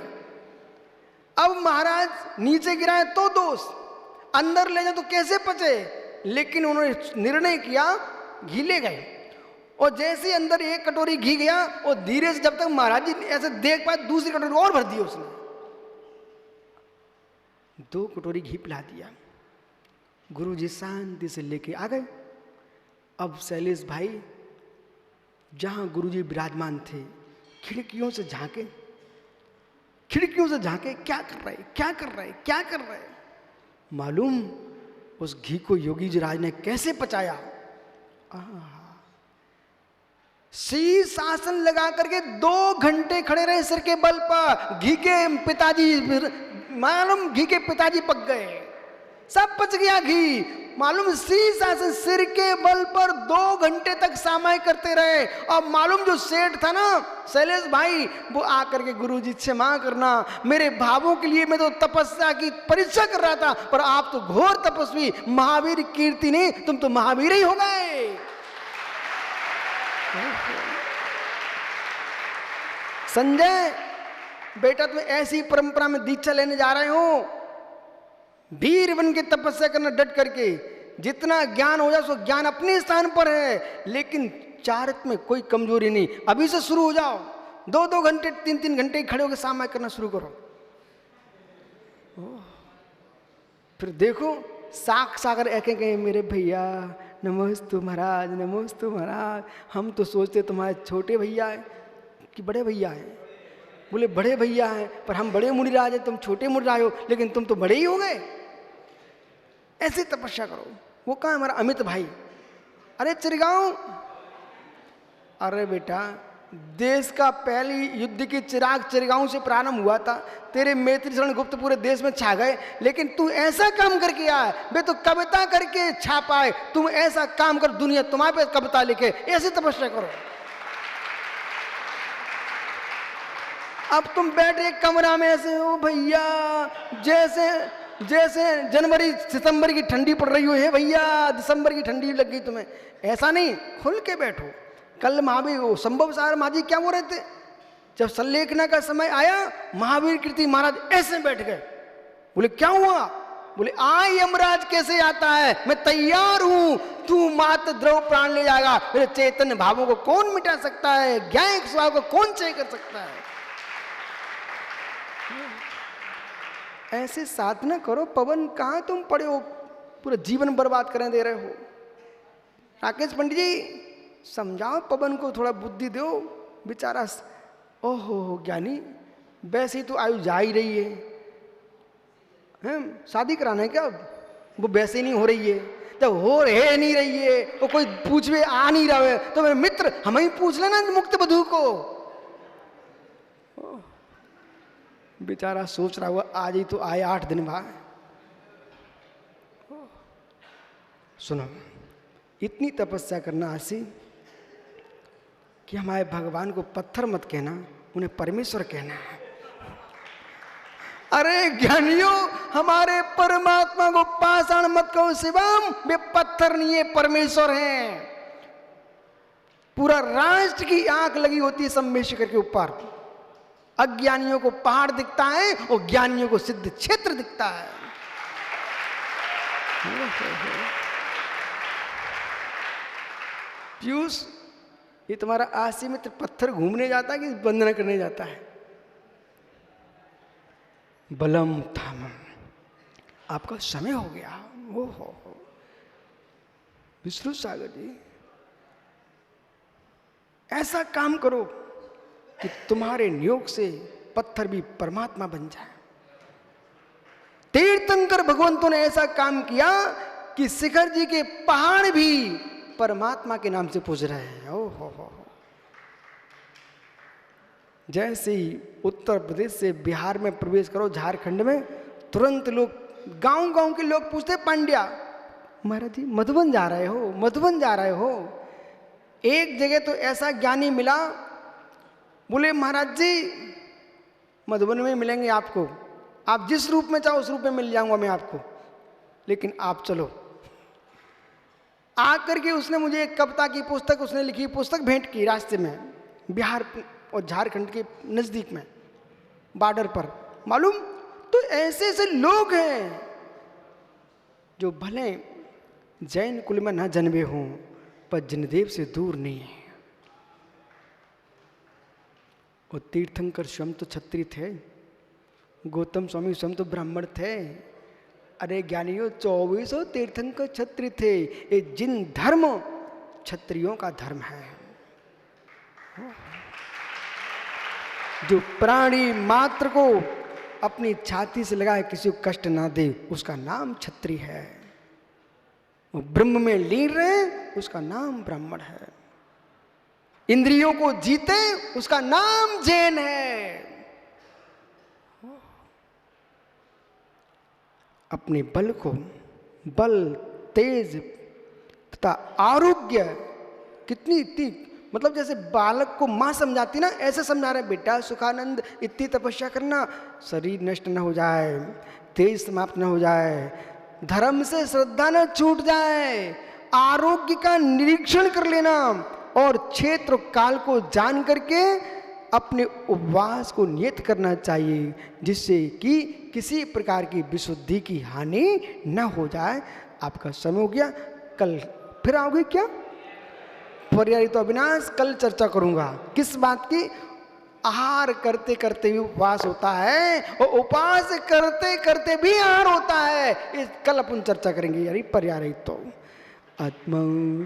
अब महाराज नीचे गिराए तो दोष, अंदर ले जाए तो कैसे पचे, लेकिन उन्होंने निर्णय किया घी ले गए। और जैसे ही अंदर 1 कटोरी घी गया, और धीरे से जब तक महाराज जी ऐसे देख पाए दूसरी कटोरी और भर दी उसने, 2 कटोरी घी पिला दिया। गुरु जी शांति से लेके आ गए। अब शैलेश भाई जहां गुरु जी विराजमान थे, खिड़कियों से झांके, क्या कर रहे, क्या कर रहे, क्या कर रहे। मालूम उस घी को योगी जी राज ने कैसे पचाया। शीश आसन लगा करके 2 घंटे खड़े रहे सिर के बल पर। घी के पिताजी, मालूम घी के पिताजी पक गए, सब पच गया घी। मालूम शीश आसन सिर के बल पर 2 घंटे तक सामाय करते रहे। और मालूम जो सेठ था ना शैलेश भाई, वो आकर के गुरु जी क्षमा करना, मेरे भावों के लिए मैं तो तपस्या की परीक्षा कर रहा था, पर आप तो घोर तपस्वी महावीर कीर्ति नहीं, तुम तो महावीर ही हो गए। संजय बेटा तुम ऐसी परंपरा में दीक्षा लेने जा रहे हो, वीर बन के तपस्या करना डट करके। जितना ज्ञान हो जाए सो ज्ञान अपने स्थान पर है, लेकिन चारित्र में कोई कमजोरी नहीं। अभी से शुरू हो जाओ, 2-2 घंटे 3-3 घंटे खड़े होकर सामाय करना शुरू करो। फिर देखो साख सागर ऐके कहे मेरे भैया नमोस्तु महाराज, नमोस्तु महाराज। हम तो सोचते तुम्हारे छोटे भैया है कि बड़े भैया हैं। बोले बड़े भैया हैं, पर हम बड़े मुनिराज हैं, तुम छोटे मुनिराज हो, लेकिन तुम तो बड़े ही हो गए। ऐसी तपस्या करो। वो कहा हमारा अमित भाई, अरे चिरगांव, अरे बेटा देश का पहली युद्ध की चिराग चिरगांव से प्रारंभ हुआ था, तेरे मैत्री शरण गुप्त पूरे देश में छा गए, लेकिन तू ऐसा काम करके आया, बे तो कविता करके छा पाए, तुम ऐसा काम कर दुनिया तुम्हारे पे कविता लिखे। ऐसी तपस्या करो। अब तुम बैठे कमरा में ऐसे हो भैया, जैसे जैसे जनवरी सितंबर की ठंडी पड़ रही हो, है भैया दिसंबर की ठंडी लग गई तुम्हें। ऐसा नहीं, खुल के बैठो। कल महावीर संभव सार माझी क्या बोल रहे थे, जब संलेखना का समय आया महावीर कीर्ति महाराज ऐसे बैठ गए। बोले क्या हुआ? बोले आई यमराज कैसे आता है, मैं तैयार हूं, तू मात्र द्रव प्राण ले जाएगा। मेरे चैतन्य भावों को कौन मिटा सकता है, ज्ञान स्वभाव को कौन चय कर सकता है। ऐसे साधना करो। पवन कहां तुम पड़े हो, पूरा जीवन बर्बाद करने दे रहे हो। राकेश पंडित जी समझाओ पवन को, थोड़ा बुद्धि दो बेचारा। ओहो ज्ञानी, वैसे ही तो आयु जा ही रही है, शादी कराना है क्या? वो वैसे ही नहीं हो रही है, जब हो रहे नहीं रही है वो कोई पूछवे आ नहीं रहा है तो मेरे मित्र हम ही पूछ लेना मुक्त बधू को। बेचारा सोच रहा हुआ आज ही तो आए 8 दिन बाद। सुनो, इतनी तपस्या करना ऐसी कि हमारे भगवान को पत्थर मत कहना, उन्हें परमेश्वर कहना है। अरे ज्ञानियों, हमारे परमात्मा को पाषाण मत कहो शिवम, वे पत्थर नहीं है, परमेश्वर हैं। पूरा राष्ट्र की आंख लगी होती है सम्मेशकर के ऊपर। अज्ञानियों को पहाड़ दिखता है और ज्ञानियों को सिद्ध क्षेत्र दिखता है। पीयूष, ये तुम्हारा आशी मित्र पत्थर घूमने जाता है कि वंदना करने जाता है? बलम थामम, आपका समय हो गया। ओ हो विष्णु सागर जी, ऐसा काम करो कि तुम्हारे नियोग से पत्थर भी परमात्मा बन जाए। तीर्थंकर भगवंतों ने ऐसा काम किया कि शिखर जी के पहाड़ भी परमात्मा के नाम से पूज रहे हैं। ओ हो। जैसे ही उत्तर प्रदेश से बिहार में प्रवेश करो, झारखंड में, तुरंत लोग गांव-गांव के लोग पूछते पांड्या महाराज जी मधुबन जा रहे हो, मधुबन जा रहे हो। एक जगह तो ऐसा ज्ञानी मिला, बोले महाराज जी मधुबन में मिलेंगे आपको, आप जिस रूप में चाहो उस रूप में मिल जाऊंगा मैं आपको, लेकिन आप चलो। आकर के उसने मुझे एक कविता की पुस्तक, उसने लिखी पुस्तक भेंट की रास्ते में, बिहार और झारखंड के नजदीक में बॉर्डर पर। मालूम, तो ऐसे ऐसे लोग हैं जो भले जैन कुल में न जन्मे हों पर जिनदेव से दूर नहीं है। और तीर्थंकर स्वयं तो क्षत्रिय थे, गौतम स्वामी स्वयं तो ब्राह्मण थे। अरे ज्ञानियों, 2400 तीर्थंकर क्षत्रिय थे। ये जिन धर्म क्षत्रियों का धर्म है, जो प्राणी मात्र को अपनी छाती से लगाए किसी को कष्ट ना दे, उसका नाम क्षत्रिय है। वो ब्रह्म में लीन रहे, उसका नाम ब्राह्मण है। इंद्रियों को जीते, उसका नाम जैन है। अपने बल को, बल, तेज तथा आरोग्य, कितनी इतनी, मतलब जैसे बालक को मां समझाती ना, ऐसे समझा रहे बेटा सुखानंद, इतनी तपस्या करना, शरीर नष्ट न हो जाए, तेज समाप्त न हो जाए, धर्म से श्रद्धा न छूट जाए, आरोग्य का निरीक्षण कर लेना और क्षेत्र काल को जान करके अपने उपवास को नियत करना चाहिए, जिससे कि किसी प्रकार की विशुद्धि की हानि न हो जाए। आपका समय हो गया, कल फिर आओगे क्या? पर्याय तो अविनाश, कल चर्चा करूंगा किस बात की। आहार करते करते भी उपवास होता है और उपवास करते करते भी आहार होता है। इस कल अपन चर्चा करेंगे यार पर्याय। तो आत्मा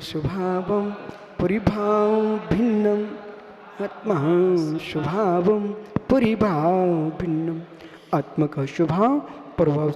स्वभावम परिभाव भिन्नम, आत्मा स्वभावम परिभाव भिन्नम, आत्मा का स्वभाव प्रभाव